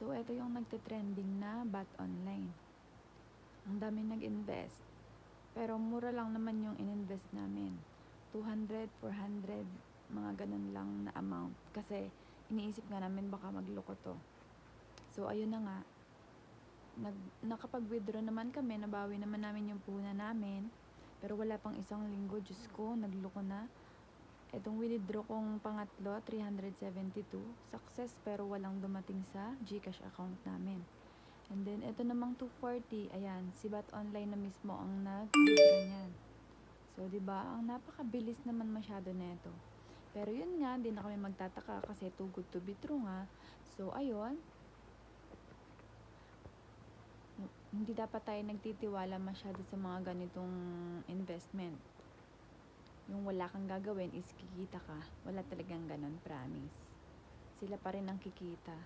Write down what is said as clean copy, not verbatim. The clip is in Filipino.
So, ito yung nagte-trending na bot online. Ang dami nag-invest. Pero mura lang naman yung ininvest namin. 200, 400, mga ganun lang na amount. Kasi iniisip nga namin baka magloko to. So, ayun na nga. Nakapag-withdraw naman kami, nabawi naman namin yung puhunan namin. Pero wala pang isang linggo, Diyos ko, nagloko na. Itong withdraw kong pangatlo, 372, success pero walang dumating sa GCash account namin. And then, ito namang 240, ayan, si Bot Online na mismo ang nag-withdraw niyan. So, di ba ang napakabilis naman masyado nito. Pero yun nga, hindi na kami magtataka kasi too good to be true nga. So, ayun, hindi dapat tayo nagtitiwala masyado sa mga ganitong investment. Yung wala kang gagawin is kikita ka. Wala talagang ganun, promise. Sila pa rin ang kikita.